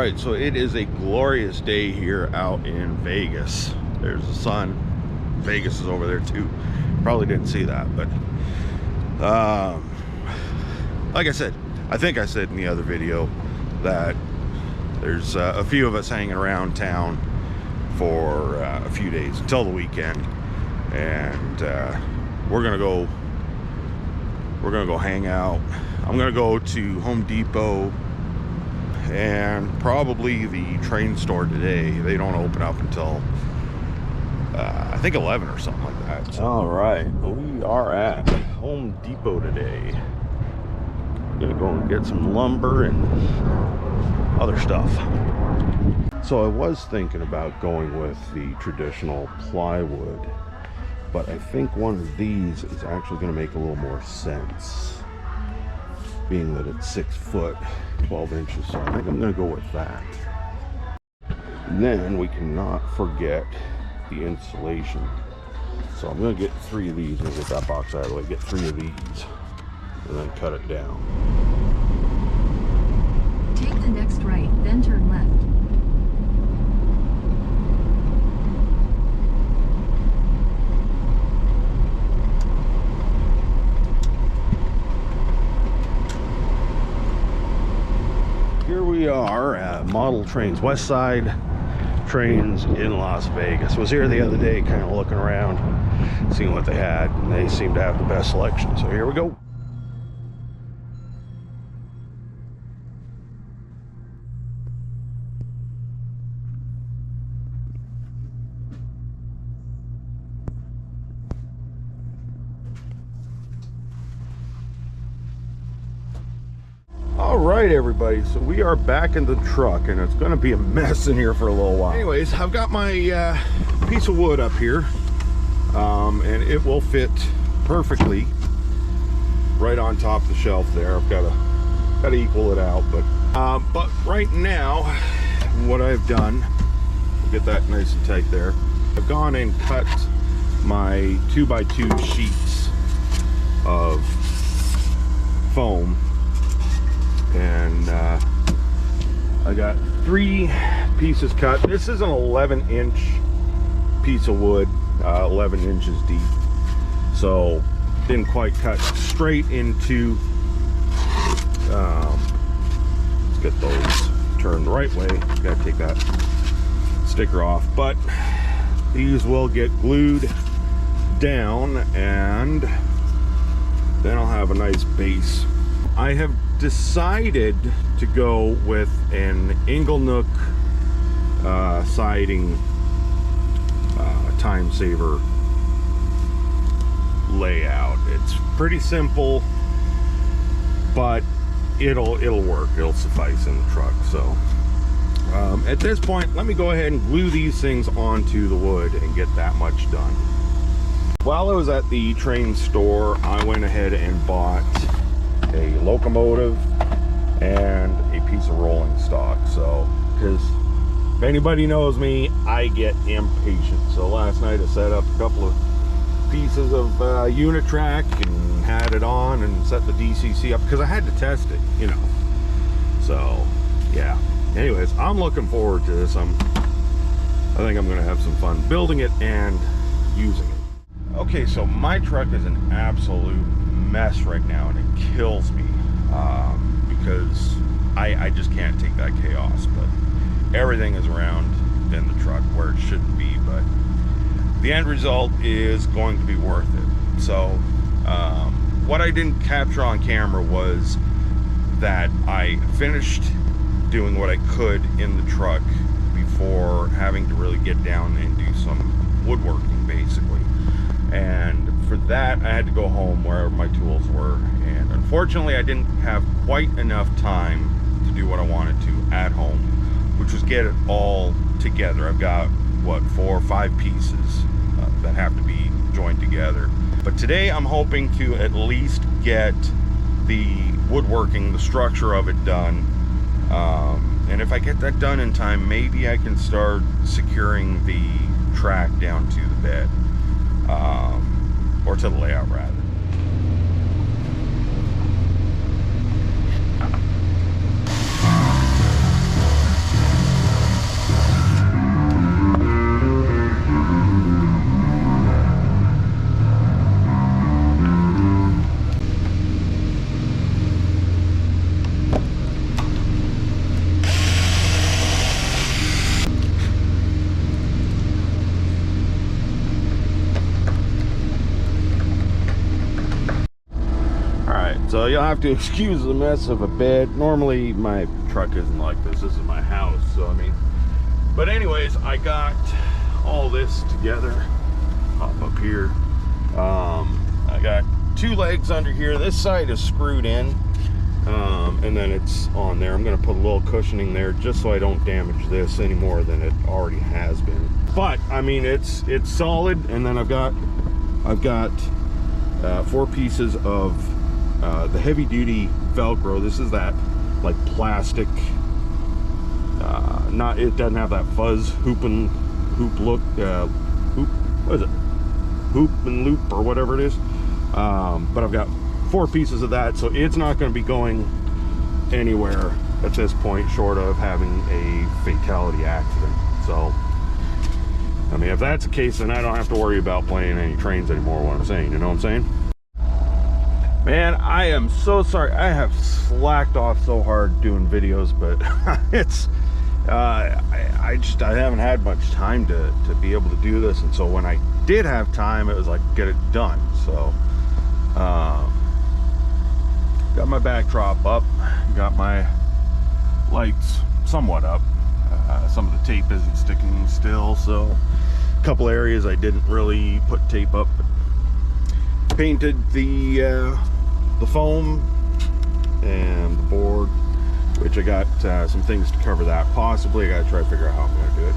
right, so it is a glorious day here out in Vegas. There's the sun. Vegas is over there too. Probably didn't see that, but like I said, I think I said in the other video that there's a few of us hanging around town for a few days until the weekend, and we're gonna go hang out. I'm gonna go to Home Depot and probably the train store today. They don't open up until I think 11 or something like that. So. All right, we are at Home Depot today. Gonna go and get some lumber and other stuff. So I was thinking about going with the traditional plywood, but I think one of these is actually going to make a little more sense, being that it's 6 foot 12 inches. So I think I'm going to go with that. And then we cannot forget the insulation. So I'm going to get 3 of these. I'm going to get that box out of the way, get 3 of these, and then cut it down. Take the next right, then turn left. Here we are at Model Trains, West Side Trains in Las Vegas. Was here the other day kind of looking around, seeing what they had, and they seem to have the best selection. So here we go. All right, everybody, so we are back in the truck, and it's going to be a mess in here for a little while. Anyways, I've got my piece of wood up here, and it will fit perfectly right on top of the shelf there. I've got to equal it out, but right now, what I've done, we'll get that nice and tight there. I've gone and cut my 2x2 sheets of foam. And I got 3 pieces cut. This is an 11-inch piece of wood, 11 inches deep. So didn't quite cut straight into. Let's get those turned the right way. Gotta take that sticker off. But these will get glued down, and then I'll have a nice base. I have decided to go with an Inglenook siding time saver layout. It's pretty simple, but it'll work. It'll suffice in the truck. So at this point, let me go ahead and glue these things onto the wood and get that much done. While I was at the train store, I went ahead and bought a locomotive and a piece of rolling stock. So, because if anybody knows me, I get impatient. So last night I set up a couple of pieces of Unitrack and had it on and set the DCC up because I had to test it, you know. So yeah, anyways, I'm looking forward to this. I think I'm gonna have some fun building it and using it. Okay, so my truck is an absolute mess right now, and it kills me because I just can't take that chaos. But everything is around in the truck where it shouldn't be, but the end result is going to be worth it. So what I didn't capture on camera was that I finished doing what I could in the truck before having to really get down and do some woodworking, basically. And for that, I had to go home wherever my tools were, and unfortunately I didn't have quite enough time to do what I wanted to at home, which was get it all together. I've got what, 4 or 5 pieces that have to be joined together. But today I'm hoping to at least get the woodworking, the structure of it done, and if I get that done in time, maybe I can start securing the track down to the bed. Or to the layout rather. So you'll have to excuse the mess of a bed. Normally my truck isn't like this. This is my house, so I mean. But anyways, I got all this together. Hop up here. I got 2 legs under here. This side is screwed in, and then it's on there. I'm gonna put a little cushioning there just so I don't damage this any more than it already has been. But I mean, it's solid. And then I've got 4 pieces of the heavy duty Velcro. This is that like plastic, it doesn't have that fuzz hoop look, what is it, hoop and loop or whatever it is, but I've got 4 pieces of that, so it's not going to be going anywhere at this point short of having a fatality accident. So I mean, if that's the case, then I don't have to worry about playing any trains anymore. What I'm saying, you know what I'm saying? Man, I am so sorry. I have slacked off so hard doing videos, but it's I haven't had much time to be able to do this. And so when I did have time, it was like, get it done. So got my backdrop up, got my lights somewhat up. Some of the tape isn't sticking still, so a couple areas I didn't really put tape up, but painted the foam and the board, which I got some things to cover that. Possibly I gotta try to figure out how I'm gonna do it.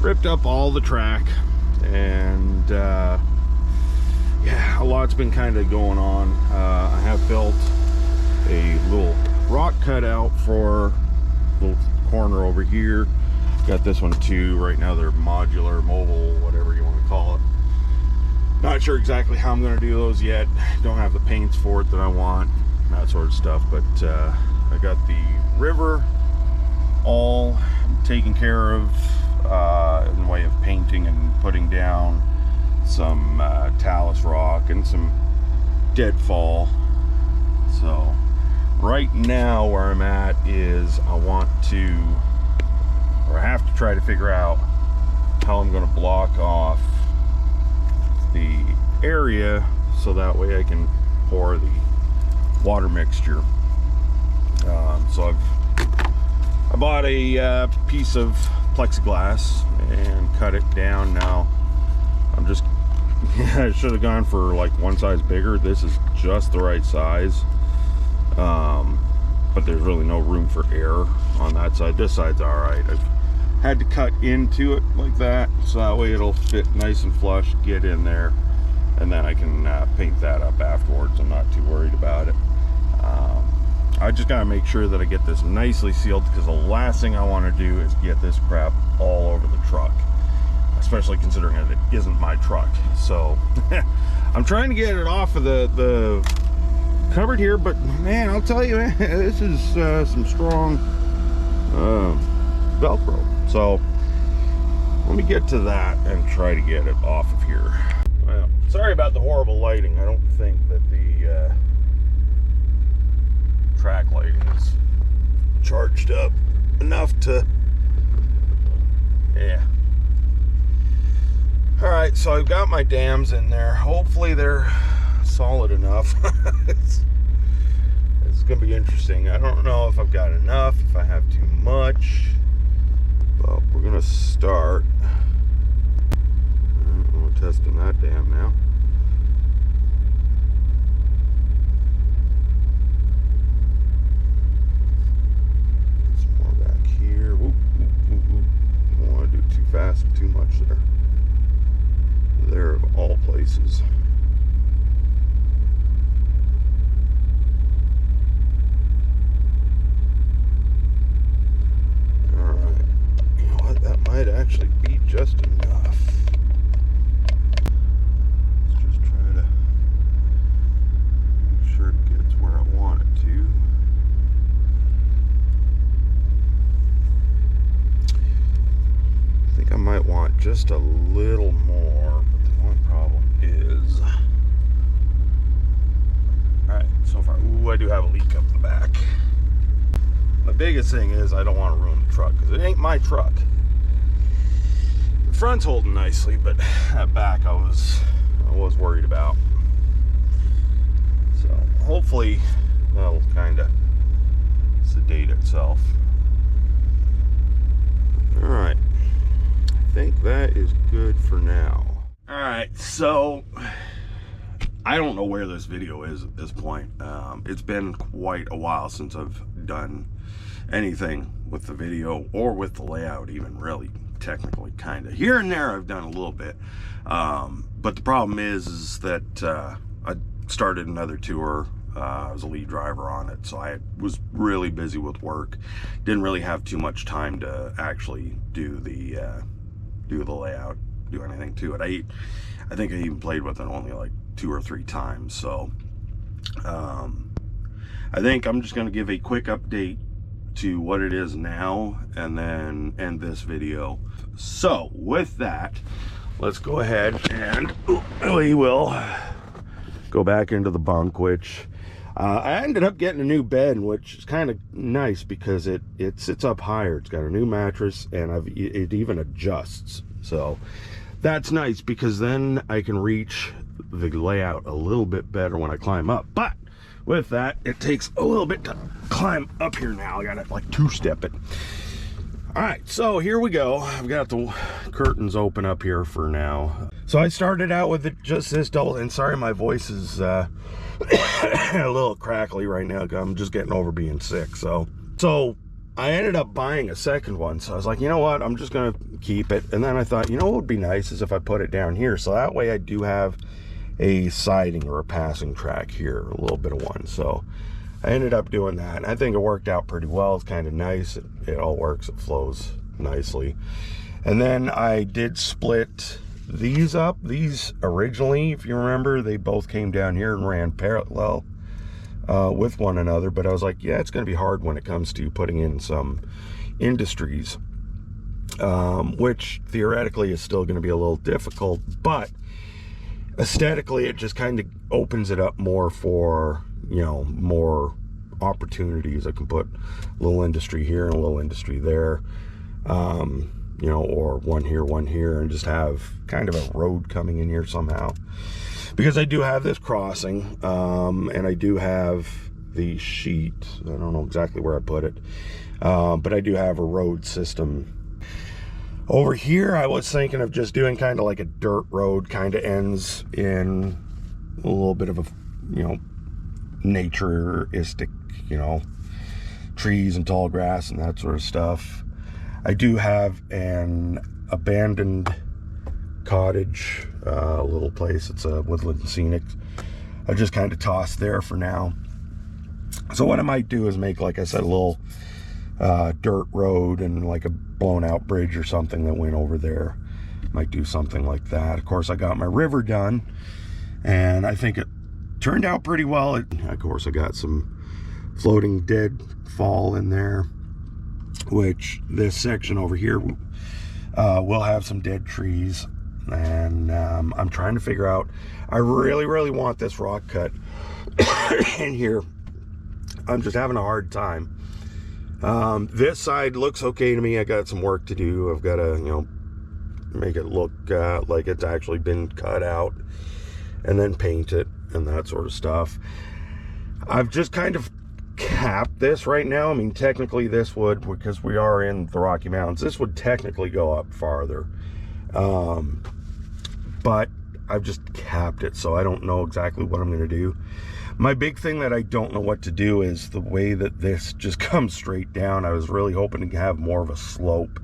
Ripped up all the track, and yeah, a lot's been kind of going on. I have built a little rock cutout for a little corner over here. Got this one too. Right now they're modular, mobile, whatever you want to call it. Not sure exactly how I'm going to do those yet. Don't have the paints for it that I want, that sort of stuff. But I got the river all taken care of in the way of painting and putting down some talus rock and some deadfall. So right now where I'm at is I want to, or I have to try to figure out how I'm going to block off the area so that way I can pour the water mixture. So I bought a piece of plexiglass and cut it down. Now I'm just I should have gone for like one size bigger. This is just the right size, but there's really no room for error on that side. This side's all right. I've had to cut into it like that so that way it'll fit nice and flush, get in there, and then I can paint that up afterwards. I'm not too worried about it. I just gotta make sure that I get this nicely sealed, because the last thing I want to do is get this crap all over the truck, especially considering that it isn't my truck. So I'm trying to get it off of the cupboard here, but man, I'll tell you, man, this is some strong Velcro. So let me get to that and try to get it off of here. Well, sorry about the horrible lighting. I don't think that the track lighting is charged up enough to, yeah. All right, so I've got my dams in there. Hopefully they're solid enough. It's gonna be interesting. I don't know if I've got enough, if I have too much, but we're gonna start. We're testing that dam now. Some more back here. Whoop, whoop, whoop, whoop. Don't want to do too fast, too much there. There of all places. Alright, you know what, that might actually be just enough. Let's just try to make sure it gets where I want it to. I think I might want just a little more, but the one problem is, alright, so far, ooh, I do have a leak up the back. The biggest thing is I don't want to ruin the truck, because it ain't my truck. The front's holding nicely, but that back I was worried about. So hopefully That'll kind of sedate itself. All right, I think that is good for now. All right, so I don't know where this video is at this point. It's been quite a while since I've done anything with the video or with the layout, even, really, technically, kind of. Here and there I've done a little bit, but the problem is that I started another tour. I was a lead driver on it, so I was really busy with work. Didn't really have too much time to actually do the layout, do anything to it. I think I even played with it only like 2 or 3 times. So I think I'm just going to give a quick update to what it is now and then end this video. So with that, let's go ahead and we will go back into the bunk, which I ended up getting a new bed, which is kind of nice because it sits up higher. It's got a new mattress, and it even adjusts. So that's nice because then I can reach the layout a little bit better when I climb up. But with that, it takes a little bit to climb up here now. I gotta like 2-step it. All right, so here we go. I've got the curtains open up here for now. So I started out with just this double, and sorry my voice is a little crackly right now. I'm just getting over being sick. So I ended up buying a second one. So I was like, you know what? I'm just gonna keep it. And then I thought, you know what would be nice is if I put it down here. So that way I do have a siding or a passing track here, a little bit of one. So I ended up doing that. I think it worked out pretty well. It's kind of nice. It all works. It flows nicely. And then I did split these up. These originally, if you remember, they both came down here and ran parallel with one another. But I was like, yeah, it's going to be hard when it comes to putting in some industries, which theoretically is still going to be a little difficult. But aesthetically, it just kind of opens it up more for, you know, more opportunities. I can put a little industry here and a little industry there, you know, or one here, and just have kind of a road coming in here somehow. Because I do have this crossing, and I do have the sheet. I don't know exactly where I put it, but I do have a road system. Over here, I was thinking of just doing kind of like a dirt road, kind of ends in a little bit of a, you know, naturistic, you know, trees and tall grass and that sort of stuff. I do have an abandoned cottage, a little place. It's a Woodland Scenic. I just kind of tossed there for now. So what I might do is make, like I said, a little dirt road and like a blown out bridge or something that went over there. Might do something like that. Of course, I got my river done, and I think it turned out pretty well. Of course, I got some floating deadfall in there, which this section over here will have some dead trees. And I'm trying to figure out, I really want this rock cut in here. I'm just having a hard time. This side looks okay to me. I got some work to do. I've got to, you know, make it look like it's actually been cut out, and then paint it and that sort of stuff. I've just kind of capped this right now. I mean, technically this would, because we are in the Rocky Mountains, this would technically go up farther. But I've just capped it, so I don't know exactly what I'm going to do. My big thing that I don't know what to do is the way that this just comes straight down. I was really hoping to have more of a slope.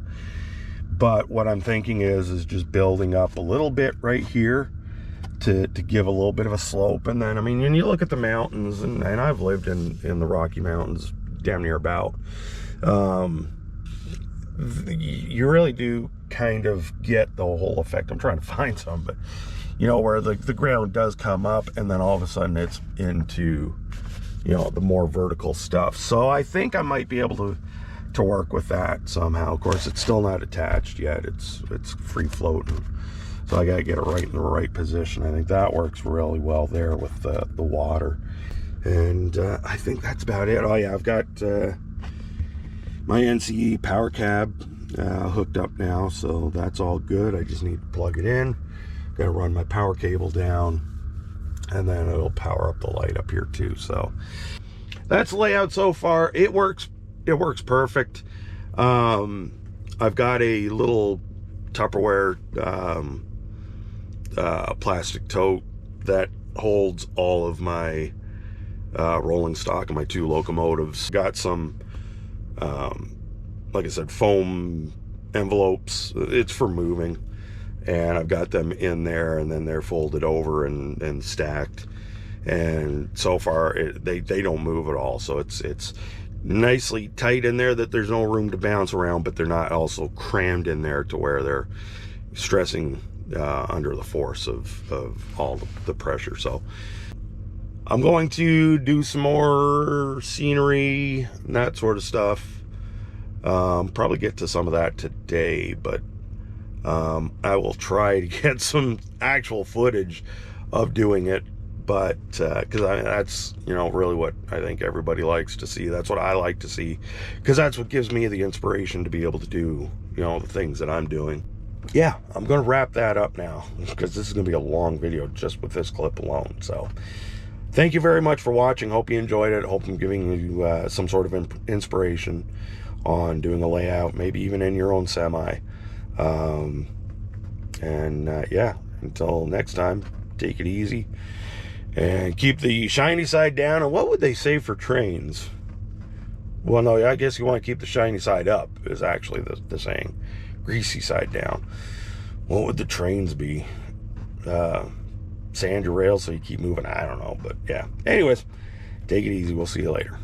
But what I'm thinking is just building up a little bit right here to give a little bit of a slope. And then, I mean, when you look at the mountains, and I've lived in the Rocky Mountains damn near about, you really do kind of get the whole effect. I'm trying to find some, but you know, where the ground does come up and then all of a sudden it's into, you know, the more vertical stuff. So I think I might be able to work with that somehow. Of course, it's still not attached yet. It's free floating. So I got to get it right in the right position. I think that works really well there with the water. And I think that's about it. Oh yeah, I've got my NCE power cab hooked up now, so that's all good. I just need to plug it in. Got to run my power cable down, and then it'll power up the light up here too. So that's the layout so far. It works perfect. I've got a little Tupperware plastic tote that holds all of my rolling stock and my 2 locomotives. Got some like I said, foam envelopes. It's for moving, and I've got them in there, and then they're folded over and stacked. And so far they don't move at all, so it's nicely tight in there that there's no room to bounce around, but they're not also crammed in there to where they're stressing under the force of all the pressure. So I'm going to do some more scenery and that sort of stuff. Probably get to some of that today, but I will try to get some actual footage of doing it. But because that's, you know, really what I think everybody likes to see. That's what I like to see, because that's what gives me the inspiration to be able to do, you know, the things that I'm doing. Yeah, I'm going to wrap that up now, because this is going to be a long video just with this clip alone. So thank you very much for watching. Hope you enjoyed it. Hope I'm giving you some sort of inspiration on doing a layout, maybe even in your own semi. Yeah, until next time, take it easy and keep the shiny side down. And what would they say for trains? Well, no, I guess you want to keep the shiny side up is actually the saying. Greasy side down. What would the trains be? Sand your rails so you keep moving. I don't know, but yeah. Anyways, take it easy. We'll see you later.